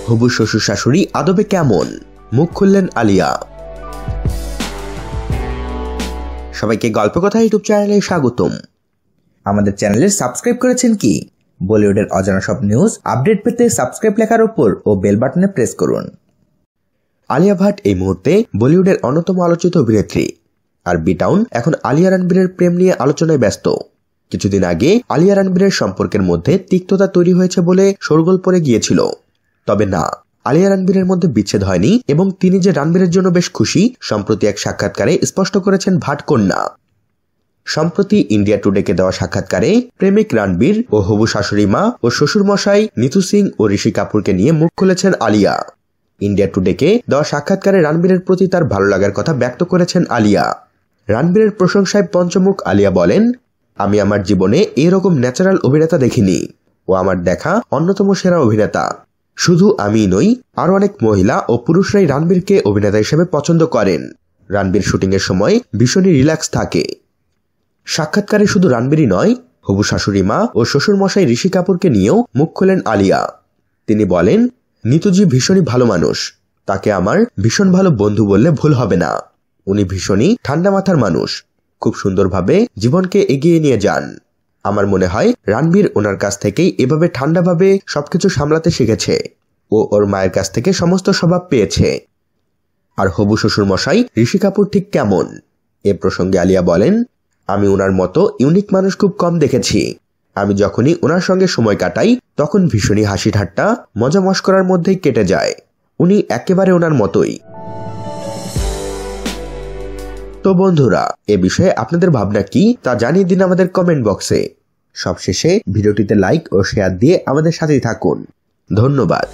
হবু শ্বশুর শাশুড়ি আদবে কেমন, মুখ খুললেন আলিয়া। সবাইকে গল্প কথা ইউটিউব চ্যানেলে স্বাগতম। আমাদের চ্যানেলে সাবস্ক্রাইব করেছেন কি? বলিউডের অজানা সব নিউজ আপডেট পেতে সাবস্ক্রাইব লেখার উপর ও বেল বাটনে প্রেস করুন। আলিয়া ভাট এই মুহূর্তে বলিউডের অন্যতম আলোচিত অভিনেত্রী, আর বি টাউন এখন আলিয়া রণবীরের প্রেম নিয়ে আলোচনায় ব্যস্ত। কিছুদিন আগে আলিয়া রণবীরের সম্পর্কের মধ্যে তিক্ততা তৈরি হয়েছে বলে শোরগোল পড়ে গিয়েছিল। তবে না, আলিয়া রণবীরের মধ্যে বিচ্ছেদ হয়নি এবং তিনি যে রণবীরের জন্য বেশ খুশি, সম্প্রতি এক সাক্ষাৎকারে স্পষ্ট করেছেন ভাট কন্যা। সম্প্রতি ইন্ডিয়া টুডেকে দেওয়া সাক্ষাৎকারে প্রেমিক রণবীর ও হবু শাশুড়ি মা ও শ্বশুর মশাই নিতু সিং ও ঋষি কাপুরকে নিয়ে মুখ খুলেছেন আলিয়া। ইন্ডিয়া টুডেকে দেওয়া সাক্ষাৎকারে রণবীরের প্রতি তার ভালো লাগার কথা ব্যক্ত করেছেন আলিয়া। রণবীরের প্রশংসায় পঞ্চমুখ আলিয়া বলেন, আমি আমার জীবনে এরকম ন্যাচারাল অভিনেতা দেখিনি। ও আমার দেখা অন্যতম সেরা অভিনেতা। শুধু আমিই নই, আরো অনেক মহিলা ও পুরুষরাই রণবীরকে অভিনেতা হিসেবে পছন্দ করেন। রণবীর শুটিং এর সময় ভীষণই রিল্যাক্স থাকে। সাক্ষাৎকারে শুধু রণবীরই নয়, হবু শাশুড়ি মা ও শ্বশুর মশাই ঋষি কাপুরকে নিয়েও মুখ খোলেন আলিয়া। তিনি বলেন, নিতুজি ভীষণই ভালো মানুষ, তাকে আমার ভীষণ ভালো বন্ধু বললে ভুল হবে না। উনি ভীষণই ঠান্ডা মাথার মানুষ, খুব সুন্দরভাবে জীবনকে এগিয়ে নিয়ে যান। আমার মনে হয় রণবীর ওনার কাছ থেকেই এভাবে ঠান্ডাভাবে সবকিছু সামলাতে শিখেছে। ও ওর মায়ের কাছ থেকে সমস্ত স্বভাব পেয়েছে। আর হবু শ্বশুর মশাই ঋষি কাপুর ঠিক কেমন? এ প্রসঙ্গে আলিয়া বলেন, আমি ওনার মতো ইউনিক মানুষ খুব কম দেখেছি। আমি যখনই ওনার সঙ্গে সময় কাটাই তখন ভীষণই হাসি ঠাট্টা মজা মস্করার মধ্যেই কেটে যায়। উনি একেবারে ওনার মতোই। তো বন্ধুরা, এ বিষয়ে আপনাদের ভাবনা কি তা জানিয়ে দিন আমাদের কমেন্ট বক্সে। সবশেষে ভিডিওটিতে লাইক ও শেয়ার দিয়ে আমাদের সাথেই থাকুন। ধন্যবাদ।